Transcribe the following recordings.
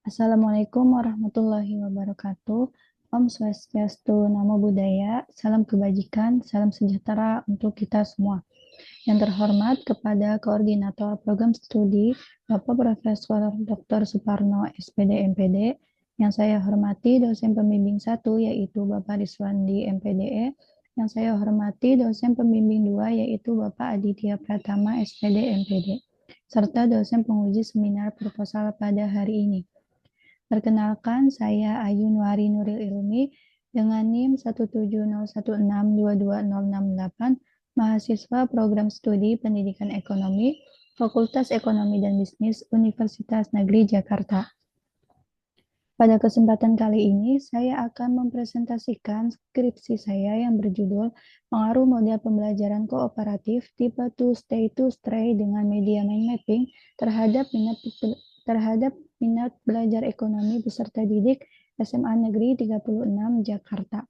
Assalamualaikum warahmatullahi wabarakatuh. Om Swastiastu, Namo Buddhaya, salam kebajikan, salam sejahtera untuk kita semua. Yang terhormat kepada Koordinator Program Studi Bapak Profesor Dr. Suparno, SPD MPD, yang saya hormati dosen pembimbing 1 yaitu Bapak Riswandi MPDE, yang saya hormati dosen pembimbing 2 yaitu Bapak Aditya Pratama SPD MPD, serta dosen penguji seminar proposal pada hari ini. Perkenalkan, saya Ayu Nuari Nuril Ilmi dengan NIM 17016220068, mahasiswa Program Studi Pendidikan Ekonomi, Fakultas Ekonomi dan Bisnis Universitas Negeri Jakarta. Pada kesempatan kali ini, saya akan mempresentasikan skripsi saya yang berjudul Pengaruh Model Pembelajaran Kooperatif Tipe to Stay dengan Media Mind Mapping terhadap minat belajar ekonomi peserta didik SMA Negeri 36 Jakarta.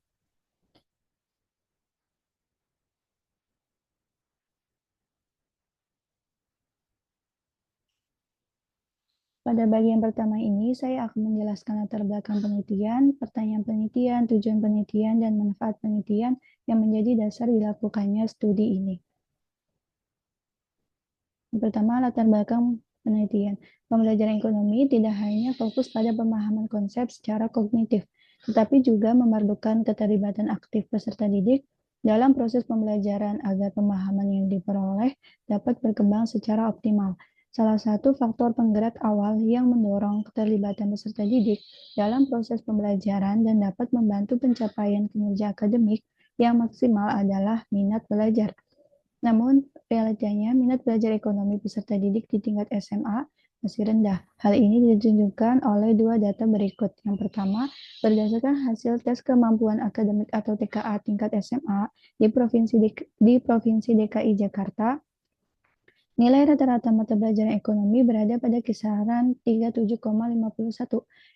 Pada bagian pertama ini, saya akan menjelaskan latar belakang penelitian, pertanyaan penelitian, tujuan penelitian, dan manfaat penelitian yang menjadi dasar dilakukannya studi ini. Yang pertama, latar belakang penelitian. Pembelajaran ekonomi tidak hanya fokus pada pemahaman konsep secara kognitif, tetapi juga memerlukan keterlibatan aktif peserta didik dalam proses pembelajaran agar pemahaman yang diperoleh dapat berkembang secara optimal. Salah satu faktor penggerak awal yang mendorong keterlibatan peserta didik dalam proses pembelajaran dan dapat membantu pencapaian kinerja akademik yang maksimal adalah minat belajar. Namun, realitanya minat belajar ekonomi peserta didik di tingkat SMA masih rendah. Hal ini ditunjukkan oleh dua data berikut. Yang pertama, berdasarkan hasil tes kemampuan akademik atau TKA tingkat SMA di Provinsi DKI Jakarta, nilai rata-rata mata pelajaran ekonomi berada pada kisaran 37,51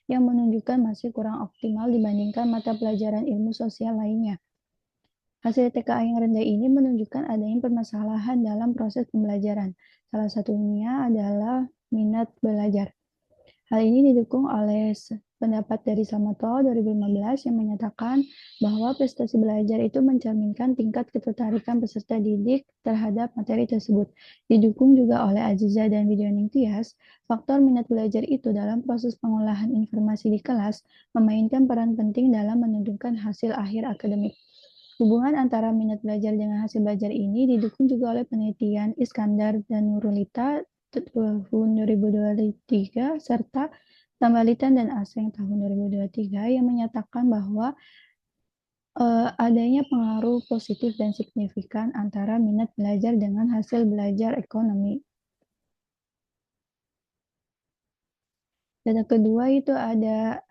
yang menunjukkan masih kurang optimal dibandingkan mata pelajaran ilmu sosial lainnya. Hasil TKA yang rendah ini menunjukkan adanya permasalahan dalam proses pembelajaran. Salah satunya adalah minat belajar. Hal ini didukung oleh pendapat dari Samato 2015 yang menyatakan bahwa prestasi belajar itu mencerminkan tingkat ketertarikan peserta didik terhadap materi tersebut. Didukung juga oleh Aziza dan Widyoning Tias, faktor minat belajar itu dalam proses pengolahan informasi di kelas memainkan peran penting dalam menentukan hasil akhir akademik. Hubungan antara minat belajar dengan hasil belajar ini didukung juga oleh penelitian Iskandar dan Nurulita tahun 2023 serta Tambalitan dan Aseng tahun 2023 yang menyatakan bahwa adanya pengaruh positif dan signifikan antara minat belajar dengan hasil belajar ekonomi. Data kedua itu ada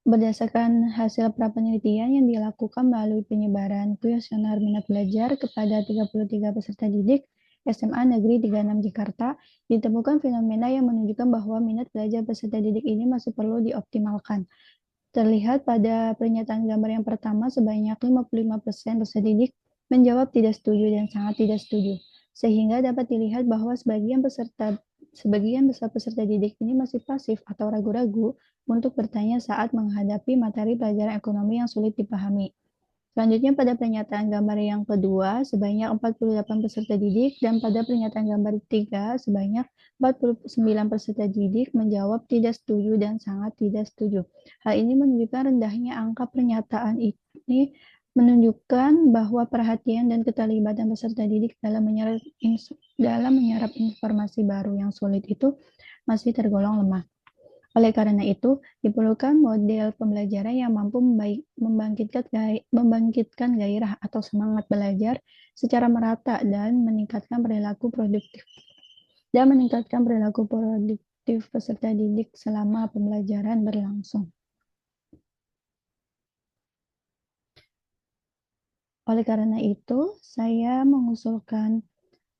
berdasarkan hasil prapenelitian yang dilakukan melalui penyebaran kuesioner minat belajar kepada 33 peserta didik SMA Negeri 36 Jakarta, ditemukan fenomena yang menunjukkan bahwa minat belajar peserta didik ini masih perlu dioptimalkan. Terlihat pada pernyataan gambar yang pertama, sebanyak 55% peserta didik menjawab tidak setuju dan sangat tidak setuju, sehingga dapat dilihat bahwa sebagian besar peserta didik ini masih pasif atau ragu-ragu untuk bertanya saat menghadapi materi pelajaran ekonomi yang sulit dipahami. Selanjutnya pada pernyataan gambar yang kedua, sebanyak 48 peserta didik dan pada pernyataan gambar 3, sebanyak 49 peserta didik menjawab tidak setuju dan sangat tidak setuju. Hal ini menunjukkan rendahnya angka pernyataan ini menunjukkan bahwa perhatian dan keterlibatan peserta didik dalam menyerap informasi baru yang sulit itu masih tergolong lemah. Oleh karena itu, diperlukan model pembelajaran yang mampu membangkitkan gairah atau semangat belajar secara merata dan meningkatkan perilaku produktif peserta didik selama pembelajaran berlangsung. Oleh karena itu, saya mengusulkan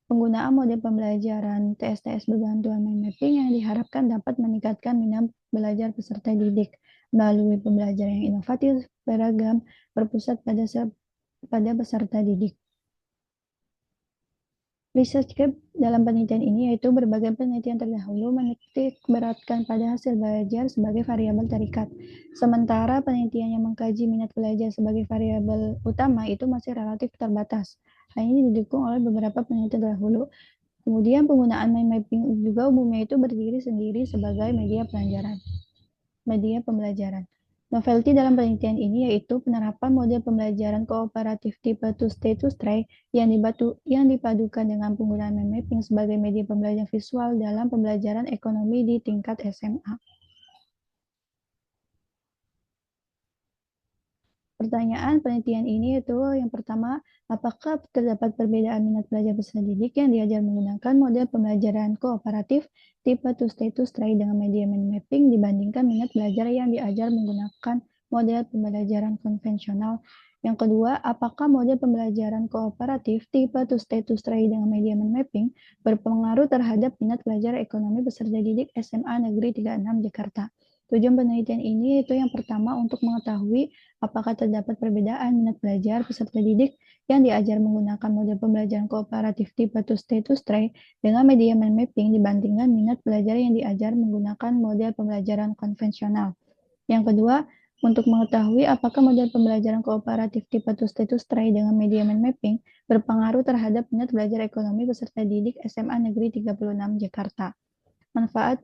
penggunaan model pembelajaran TSTS berbantuan mind mapping yang diharapkan dapat meningkatkan minat belajar peserta didik melalui pembelajaran yang inovatif, beragam, berpusat pada peserta didik. Research gap dalam penelitian ini yaitu berbagai penelitian terdahulu menitik beratkan pada hasil belajar sebagai variabel terikat. Sementara penelitian yang mengkaji minat belajar sebagai variabel utama itu masih relatif terbatas. Hal ini didukung oleh beberapa penelitian terdahulu. Kemudian penggunaan mind mapping juga umumnya itu berdiri sendiri sebagai media pembelajaran. Novelty dalam penelitian ini yaitu penerapan model pembelajaran kooperatif tipe two-state-two-try yang dipadukan dengan penggunaan mind mapping sebagai media pembelajaran visual dalam pembelajaran ekonomi di tingkat SMA. Pertanyaan penelitian ini itu yang pertama, apakah terdapat perbedaan minat belajar peserta didik yang diajar menggunakan model pembelajaran kooperatif tipe two-state-two-try dengan media mind mapping dibandingkan minat belajar yang diajar menggunakan model pembelajaran konvensional? Yang kedua, apakah model pembelajaran kooperatif tipe two-state-two-try dengan media mind mapping berpengaruh terhadap minat belajar ekonomi peserta didik SMA Negeri 36 Jakarta? Tujuan penelitian ini itu yang pertama untuk mengetahui apakah terdapat perbedaan minat belajar peserta didik yang diajar menggunakan model pembelajaran kooperatif tipe two-state-two-try dengan media mind mapping dibandingkan minat belajar yang diajar menggunakan model pembelajaran konvensional? Yang kedua, untuk mengetahui apakah model pembelajaran kooperatif tipe two-state-two-try dengan media mind mapping berpengaruh terhadap minat belajar ekonomi peserta didik SMA Negeri 36 Jakarta. Manfaat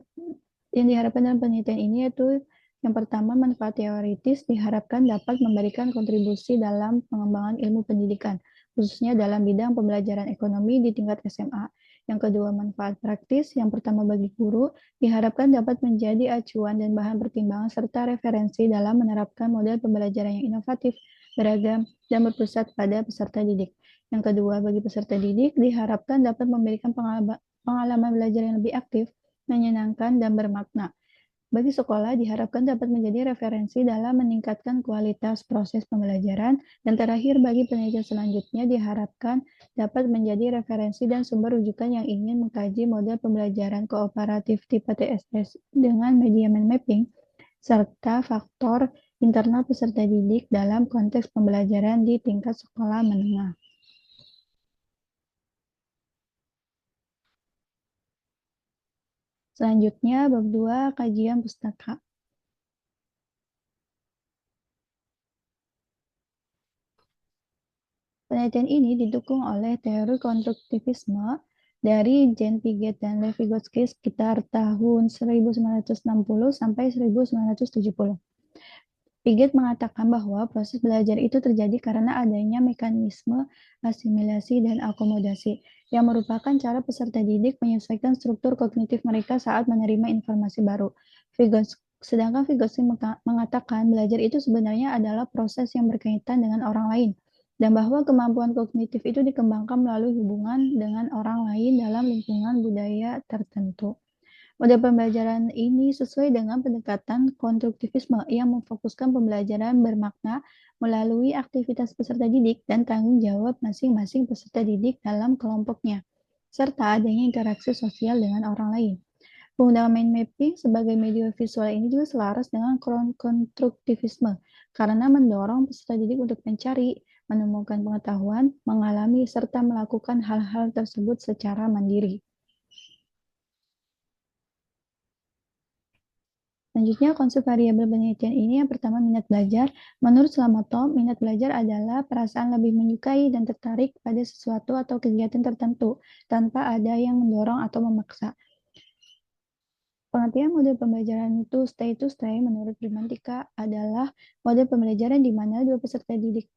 yang diharapkan dalam penelitian ini yaitu yang pertama, manfaat teoritis diharapkan dapat memberikan kontribusi dalam pengembangan ilmu pendidikan, khususnya dalam bidang pembelajaran ekonomi di tingkat SMA. Yang kedua, manfaat praktis. Yang pertama, bagi guru, diharapkan dapat menjadi acuan dan bahan pertimbangan serta referensi dalam menerapkan model pembelajaran yang inovatif, beragam, dan berpusat pada peserta didik. Yang kedua, bagi peserta didik, diharapkan dapat memberikan pengalaman belajar yang lebih aktif, menyenangkan, dan bermakna. Bagi sekolah, diharapkan dapat menjadi referensi dalam meningkatkan kualitas proses pembelajaran, dan terakhir bagi penelitian selanjutnya diharapkan dapat menjadi referensi dan sumber rujukan yang ingin mengkaji model pembelajaran kooperatif tipe TSS dengan media mind mapping, serta faktor internal peserta didik dalam konteks pembelajaran di tingkat sekolah menengah. Selanjutnya, bab 2, kajian pustaka. Penelitian ini didukung oleh teori konstruktivisme dari Jean Piaget dan Lev Vygotsky sekitar tahun 1960 sampai 1970. Piaget mengatakan bahwa proses belajar itu terjadi karena adanya mekanisme asimilasi dan akomodasi, yang merupakan cara peserta didik menyesuaikan struktur kognitif mereka saat menerima informasi baru. Sedangkan Vygotsky mengatakan belajar itu sebenarnya adalah proses yang berkaitan dengan orang lain, dan bahwa kemampuan kognitif itu dikembangkan melalui hubungan dengan orang lain dalam lingkungan budaya tertentu. Model pembelajaran ini sesuai dengan pendekatan konstruktivisme yang memfokuskan pembelajaran bermakna melalui aktivitas peserta didik dan tanggung jawab masing-masing peserta didik dalam kelompoknya, serta adanya interaksi sosial dengan orang lain. Penggunaan mind mapping sebagai media visual ini juga selaras dengan konstruktivisme karena mendorong peserta didik untuk mencari, menemukan pengetahuan, mengalami, serta melakukan hal-hal tersebut secara mandiri. Selanjutnya, konsep variabel penelitian ini yang pertama minat belajar. Menurut Slamoto, minat belajar adalah perasaan lebih menyukai dan tertarik pada sesuatu atau kegiatan tertentu tanpa ada yang mendorong atau memaksa. Pengertian model pembelajaran itu stay menurut Primantika adalah model pembelajaran di mana dua peserta didik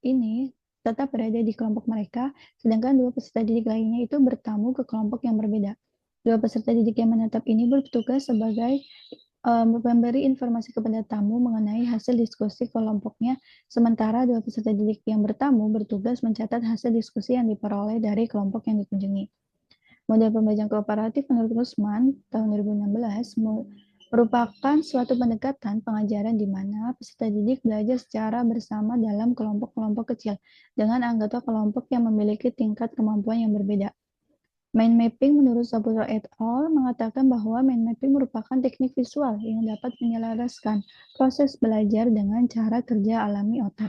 ini tetap berada di kelompok mereka, sedangkan dua peserta didik lainnya itu bertamu ke kelompok yang berbeda. Dua peserta didik yang menetap ini bertugas sebagai memberi informasi kepada tamu mengenai hasil diskusi kelompoknya, sementara dua peserta didik yang bertamu bertugas mencatat hasil diskusi yang diperoleh dari kelompok yang dikunjungi. Model pembelajaran kooperatif menurut Rusman tahun 2016 merupakan suatu pendekatan pengajaran di mana peserta didik belajar secara bersama dalam kelompok-kelompok kecil dengan anggota kelompok yang memiliki tingkat kemampuan yang berbeda. Mind mapping menurut Saputra et al. Mengatakan bahwa mind mapping merupakan teknik visual yang dapat menyelaraskan proses belajar dengan cara kerja alami otak.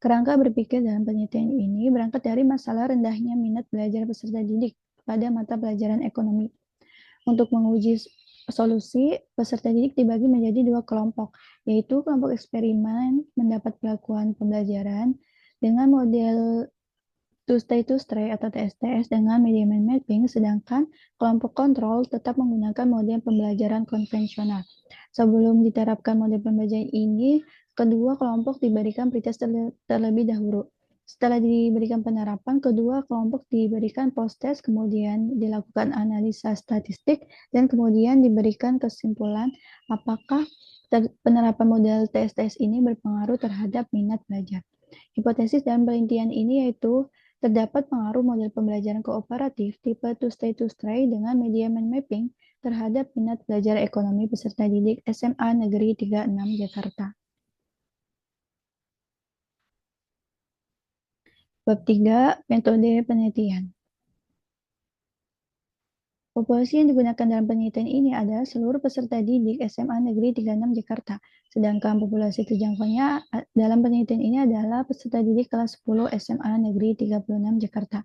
Kerangka berpikir dalam penelitian ini berangkat dari masalah rendahnya minat belajar peserta didik pada mata pelajaran ekonomi. Untuk menguji solusi, peserta didik dibagi menjadi dua kelompok, yaitu kelompok eksperimen mendapat pelakuan pembelajaran dengan model two-state-to-stray atau TSTS dengan media mind mapping, sedangkan kelompok kontrol tetap menggunakan model pembelajaran konvensional. Sebelum diterapkan model pembelajaran ini, kedua kelompok diberikan pretest terlebih dahulu. Setelah diberikan penerapan, kedua kelompok diberikan post-test, kemudian dilakukan analisa statistik, dan kemudian diberikan kesimpulan apakah penerapan model TSTS ini berpengaruh terhadap minat belajar. Hipotesis dalam penelitian ini yaitu terdapat pengaruh model pembelajaran kooperatif tipe two-state-to-stray dengan media mind mapping terhadap minat belajar ekonomi peserta didik SMA Negeri 36 Jakarta. Bab 3, metode penelitian. Populasi yang digunakan dalam penelitian ini adalah seluruh peserta didik SMA Negeri 36 Jakarta. Sedangkan populasi terjangkaunya dalam penelitian ini adalah peserta didik kelas 10 SMA Negeri 36 Jakarta.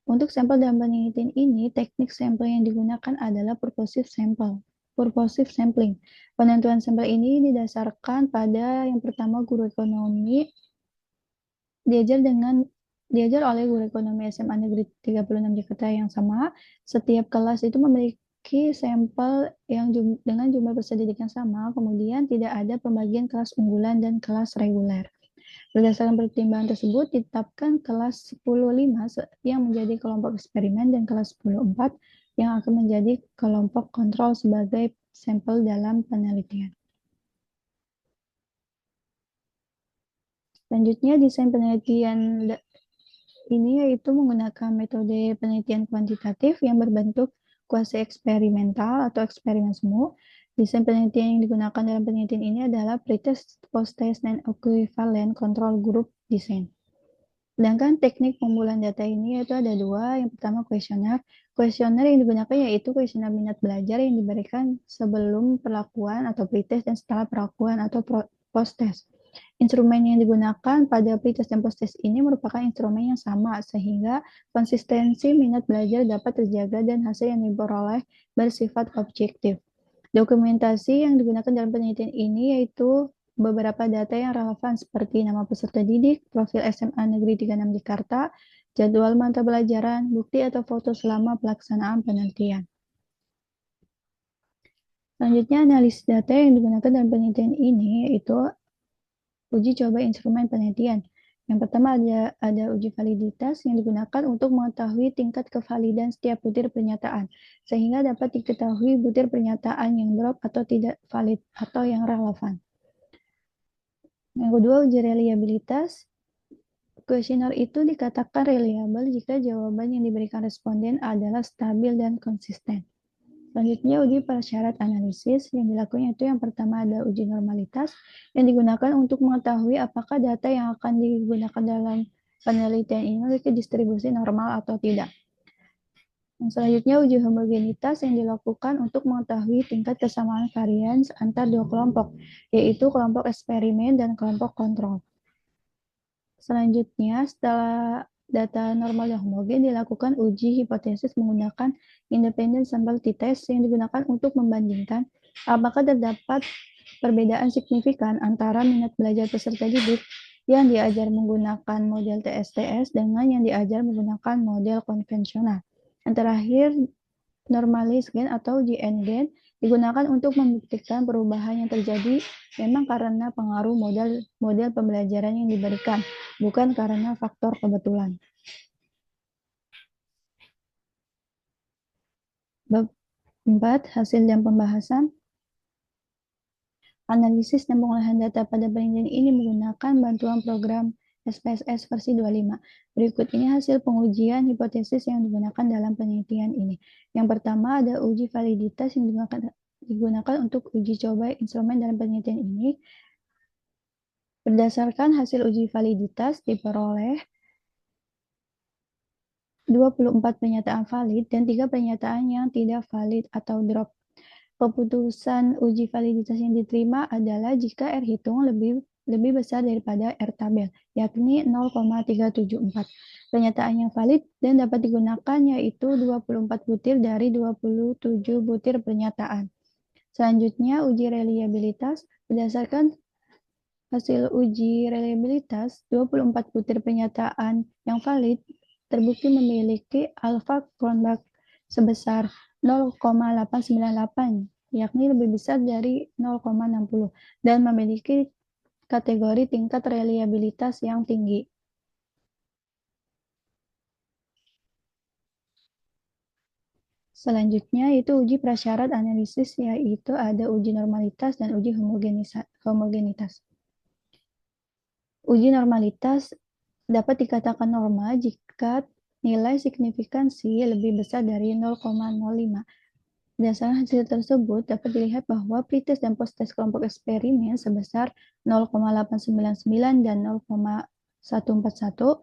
Untuk sampel dalam penelitian ini, teknik sampel yang digunakan adalah purposive sampling. Penentuan sampel ini didasarkan pada yang pertama guru ekonomi diajar oleh guru ekonomi SMA Negeri 36 Jakarta yang sama. Setiap kelas itu memiliki sampel yang dengan jumlah peserta didik yang sama, kemudian tidak ada pembagian kelas unggulan dan kelas reguler. Berdasarkan pertimbangan tersebut, ditetapkan kelas 10.5 yang menjadi kelompok eksperimen dan kelas 10.4 yang akan menjadi kelompok kontrol sebagai sampel dalam penelitian. Selanjutnya, desain penelitian ini yaitu menggunakan metode penelitian kuantitatif yang berbentuk kuasi eksperimental atau eksperimen semu. Desain penelitian yang digunakan dalam penelitian ini adalah pretest, post-test, dan equivalent control group design. Sedangkan teknik pengumpulan data ini yaitu ada dua. Yang pertama kuesioner. Kuesioner yang digunakan yaitu kuesioner minat belajar yang diberikan sebelum perlakuan atau pretest dan setelah perlakuan atau post-test. Instrumen yang digunakan pada pretest dan post-test ini merupakan instrumen yang sama, sehingga konsistensi minat belajar dapat terjaga dan hasil yang diperoleh bersifat objektif. Dokumentasi yang digunakan dalam penelitian ini yaitu beberapa data yang relevan seperti nama peserta didik, profil SMA Negeri 36 Jakarta, jadwal mata pelajaran, bukti atau foto selama pelaksanaan penelitian. Selanjutnya, analisis data yang digunakan dalam penelitian ini yaitu uji coba instrumen penelitian. Yang pertama ada uji validitas yang digunakan untuk mengetahui tingkat kevalidan setiap butir pernyataan, sehingga dapat diketahui butir pernyataan yang drop atau tidak valid atau yang relevan. Yang kedua, uji reliabilitas. Kuesioner itu dikatakan reliable jika jawaban yang diberikan responden adalah stabil dan konsisten. Selanjutnya, uji prasyarat analisis. Yang dilakukan itu yang pertama ada uji normalitas yang digunakan untuk mengetahui apakah data yang akan digunakan dalam penelitian ini memiliki distribusi normal atau tidak. Yang selanjutnya, uji homogenitas yang dilakukan untuk mengetahui tingkat kesamaan varian antar dua kelompok, yaitu kelompok eksperimen dan kelompok kontrol. Selanjutnya, setelah data normal dan homogen, dilakukan uji hipotesis menggunakan independent sample t-test yang digunakan untuk membandingkan apakah terdapat perbedaan signifikan antara minat belajar peserta didik yang diajar menggunakan model TSTS dengan yang diajar menggunakan model konvensional. Yang terakhir, normalis gain atau GN gain digunakan untuk membuktikan perubahan yang terjadi memang karena pengaruh model pembelajaran yang diberikan, bukan karena faktor kebetulan. Bab 4, hasil dan pembahasan. Analisis dan pengolahan data pada penelitian ini menggunakan bantuan program SPSS versi 25. Berikut ini hasil pengujian hipotesis yang digunakan dalam penelitian ini. Yang pertama ada uji validitas yang digunakan untuk uji coba instrumen dalam penelitian ini. Berdasarkan hasil uji validitas diperoleh 24 pernyataan valid dan 3 pernyataan yang tidak valid atau drop. Keputusan uji validitas yang diterima adalah jika R hitung lebih lebih besar daripada R tabel, yakni 0,374. Pernyataan yang valid dan dapat digunakan yaitu 24 butir dari 27 butir pernyataan. Selanjutnya, uji reliabilitas. Berdasarkan hasil uji reliabilitas, 24 butir pernyataan yang valid terbukti memiliki alpha Kronbach sebesar 0,898, yakni lebih besar dari 0,60, dan memiliki kategori tingkat reliabilitas yang tinggi. Selanjutnya itu uji prasyarat analisis, yaitu ada uji normalitas dan uji homogenitas. Uji normalitas dapat dikatakan normal jika nilai signifikansi lebih besar dari 0,05. Berdasarkan hasil tersebut, dapat dilihat bahwa pretest dan posttest kelompok eksperimen sebesar 0,899 dan 0,141,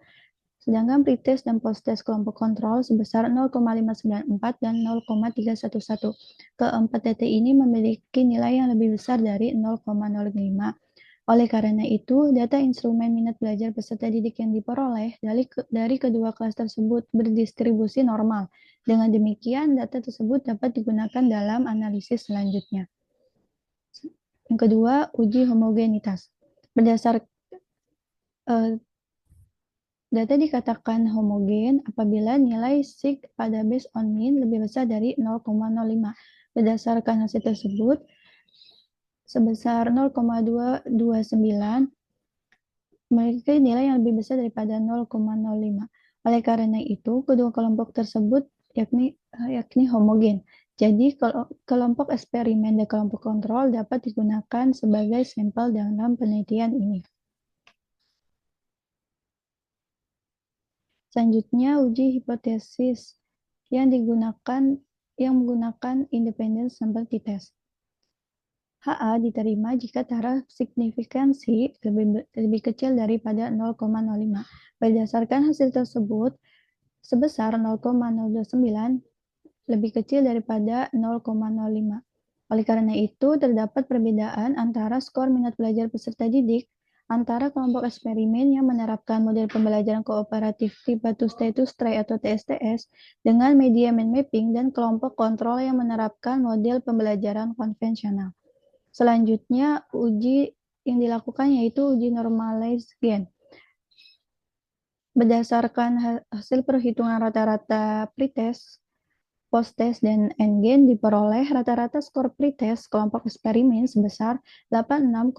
sedangkan pretest dan posttest kelompok kontrol sebesar 0,594 dan 0,311. Keempat data ini memiliki nilai yang lebih besar dari 0,05. Oleh karena itu, data instrumen minat belajar peserta didik yang diperoleh dari kedua kelas tersebut berdistribusi normal. Dengan demikian, data tersebut dapat digunakan dalam analisis selanjutnya. Yang kedua, uji homogenitas. Data dikatakan homogen apabila nilai sig pada base on mean lebih besar dari 0,05. Berdasarkan hasil tersebut, sebesar 0,229 memiliki nilai yang lebih besar daripada 0,05. Oleh karena itu, kedua kelompok tersebut yakni homogen. Jadi, kelompok eksperimen dan kelompok kontrol dapat digunakan sebagai sampel dalam penelitian ini. Selanjutnya, uji hipotesis yang menggunakan independent sample t-test. HA diterima jika taraf signifikansi lebih kecil daripada 0,05. Berdasarkan hasil tersebut, sebesar 0,029 lebih kecil daripada 0,05. Oleh karena itu, terdapat perbedaan antara skor minat belajar peserta didik antara kelompok eksperimen yang menerapkan model pembelajaran kooperatif tipe two-state-two-try atau TSTS dengan media mind mapping dan kelompok kontrol yang menerapkan model pembelajaran konvensional. Selanjutnya, uji yang dilakukan yaitu uji normalized gain. Berdasarkan hasil perhitungan rata-rata pretest, posttest, dan endgain diperoleh rata-rata skor pretest kelompok eksperimen sebesar 86,08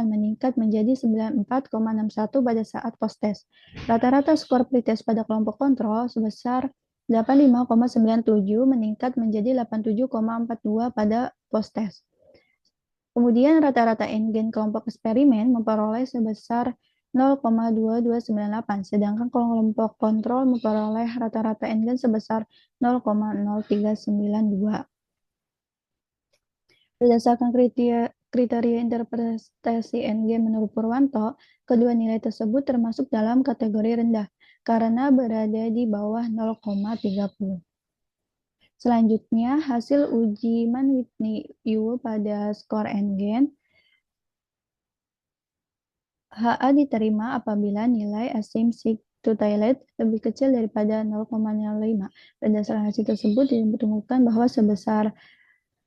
meningkat menjadi 94,61 pada saat posttest. Rata-rata skor pretest pada kelompok kontrol sebesar 85,97 meningkat menjadi 87,42 pada posttest. Kemudian rata-rata endgain kelompok eksperimen memperoleh sebesar 0,2298, sedangkan kelompok kontrol memperoleh rata-rata endgain sebesar 0,0392. Berdasarkan kriteria interpretasi endgain menurut Purwanto, kedua nilai tersebut termasuk dalam kategori rendah karena berada di bawah 0,30. Selanjutnya, hasil uji Mann-Whitney-Yu pada skor endgain. HA diterima apabila nilai asymptotic to toilet lebih kecil daripada 0,05. Berdasarkan hasil tersebut ditemukan bahwa sebesar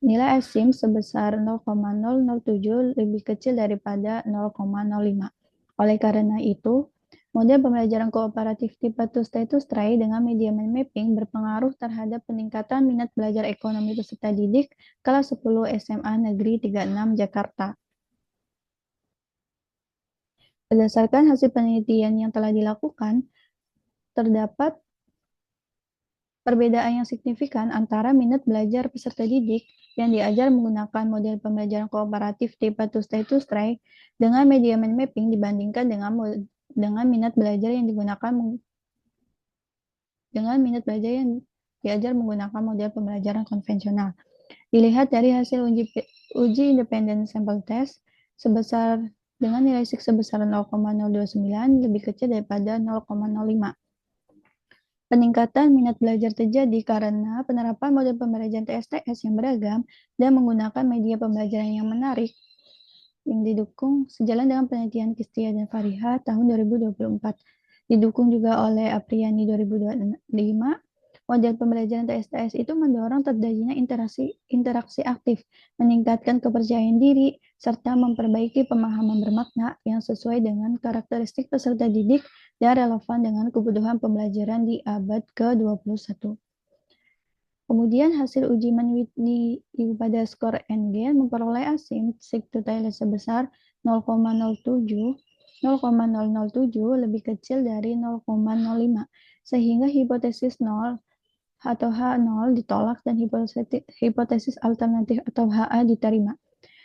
nilai asymptotic sebesar 0,007 lebih kecil daripada 0,05. Oleh karena itu, model pembelajaran kooperatif tipe two-state-two-try dengan media mind mapping berpengaruh terhadap peningkatan minat belajar ekonomi peserta didik kelas 10 SMA Negeri 36 Jakarta. Berdasarkan hasil penelitian yang telah dilakukan, terdapat perbedaan yang signifikan antara minat belajar peserta didik yang diajar menggunakan model pembelajaran kooperatif tipe two-state-two-try dengan media mind mapping dibandingkan dengan minat belajar yang diajar menggunakan model pembelajaran konvensional. Dilihat dari hasil uji independent sample test dengan nilai sig sebesar 0,029 lebih kecil daripada 0,05. Peningkatan minat belajar terjadi karena penerapan model pembelajaran TSTS yang beragam dan menggunakan media pembelajaran yang menarik yang didukung sejalan dengan penelitian Kistia dan Fariha tahun 2024. Didukung juga oleh Apriani 2025, model pembelajaran TSTS itu mendorong terjadinya interaksi aktif, meningkatkan kepercayaan diri, serta memperbaiki pemahaman bermakna yang sesuai dengan karakteristik peserta didik dan relevan dengan kebutuhan pembelajaran di abad ke-21. Kemudian hasil uji Mann-Whitney pada skor NG memperoleh asymptotic totality sebesar 0,07 lebih kecil dari 0,05 sehingga hipotesis 0 atau H0 ditolak dan hipotesis alternatif atau HA diterima.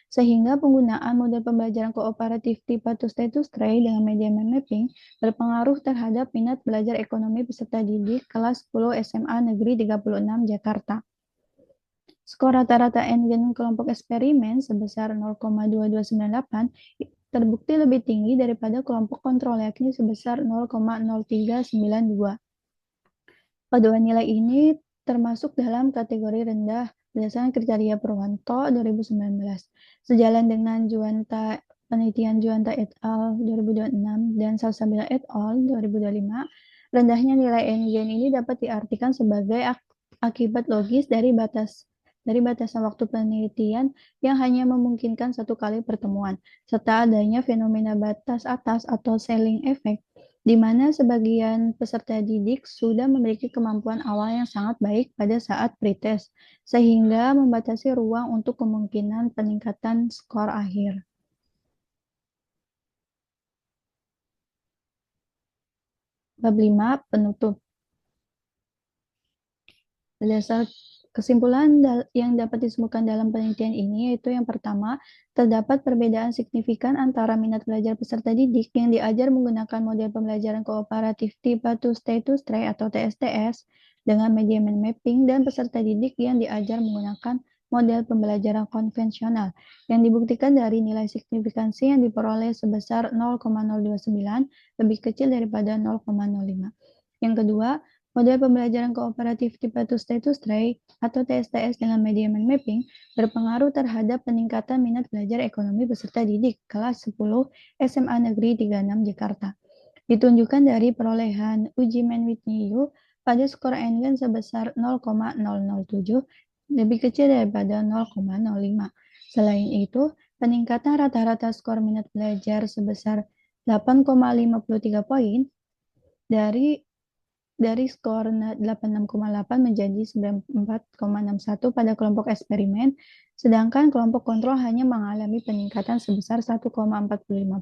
Sehingga penggunaan model pembelajaran kooperatif tipe two-state-to-stray dengan median mapping berpengaruh terhadap minat belajar ekonomi peserta didik kelas 10 SMA Negeri 36 Jakarta. Skor rata-rata NGen kelompok eksperimen sebesar 0,2298 terbukti lebih tinggi daripada kelompok kontrol yakni sebesar 0,0392. Kedua nilai ini termasuk dalam kategori rendah berdasarkan kriteria Purwanto 2019. Sejalan dengan penelitian Juwanta et al. 2026 dan Salsabila et al. 2025, rendahnya nilai NGen ini dapat diartikan sebagai akibat logis dari batasan waktu penelitian yang hanya memungkinkan satu kali pertemuan, serta adanya fenomena batas atas atau ceiling effect, di mana sebagian peserta didik sudah memiliki kemampuan awal yang sangat baik pada saat pretest, sehingga membatasi ruang untuk kemungkinan peningkatan skor akhir. Bab 5, penutup. Berdasar kesimpulan yang dapat ditemukan dalam penelitian ini yaitu yang pertama, terdapat perbedaan signifikan antara minat belajar peserta didik yang diajar menggunakan model pembelajaran kooperatif tipe two-state-to-stray atau TSTS dengan median mapping dan peserta didik yang diajar menggunakan model pembelajaran konvensional yang dibuktikan dari nilai signifikansi yang diperoleh sebesar 0,029 lebih kecil daripada 0,05. Yang kedua, model pembelajaran kooperatif tipe two-state-to-stray atau TSTS dengan median mapping berpengaruh terhadap peningkatan minat belajar ekonomi peserta didik kelas 10 SMA Negeri 36 Jakarta. Ditunjukkan dari perolehan uji Mann-Whitney pada skor NGen sebesar 0,007 lebih kecil daripada 0,05. Selain itu, peningkatan rata-rata skor minat belajar sebesar 8,53 poin dari skor 86,8 menjadi 94,61 pada kelompok eksperimen, sedangkan kelompok kontrol hanya mengalami peningkatan sebesar 1,45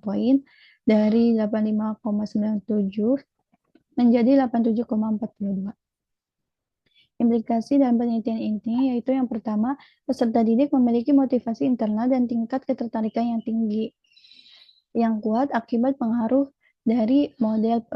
poin dari 85,97 menjadi 87,42. Implikasi dalam penelitian ini yaitu yang pertama, peserta didik memiliki motivasi internal dan tingkat ketertarikan yang tinggi, yang kuat akibat pengaruh dari model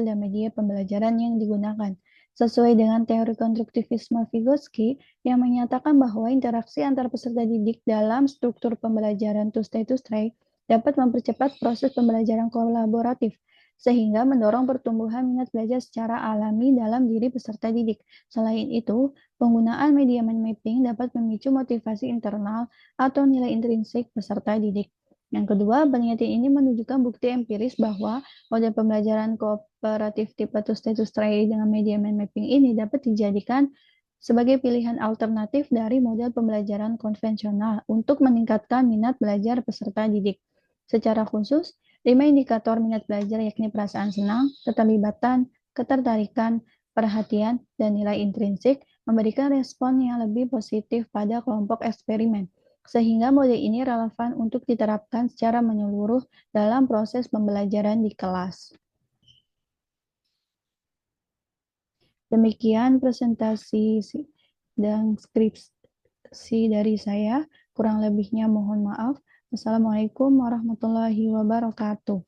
dan media pembelajaran yang digunakan. Sesuai dengan teori konstruktivisme Vygotsky yang menyatakan bahwa interaksi antar peserta didik dalam struktur pembelajaran two-state-to-stray dapat mempercepat proses pembelajaran kolaboratif, sehingga mendorong pertumbuhan minat belajar secara alami dalam diri peserta didik. Selain itu, penggunaan media mapping dapat memicu motivasi internal atau nilai intrinsik peserta didik. Yang kedua, penelitian ini menunjukkan bukti empiris bahwa model pembelajaran kooperatif tipe two-state-to-stray dengan media mapping ini dapat dijadikan sebagai pilihan alternatif dari model pembelajaran konvensional untuk meningkatkan minat belajar peserta didik. Secara khusus, 5 indikator minat belajar yakni perasaan senang, keterlibatan, ketertarikan, perhatian, dan nilai intrinsik memberikan respon yang lebih positif pada kelompok eksperimen, sehingga model ini relevan untuk diterapkan secara menyeluruh dalam proses pembelajaran di kelas. Demikian presentasi dan skripsi dari saya. Kurang lebihnya mohon maaf. Wassalamualaikum warahmatullahi wabarakatuh.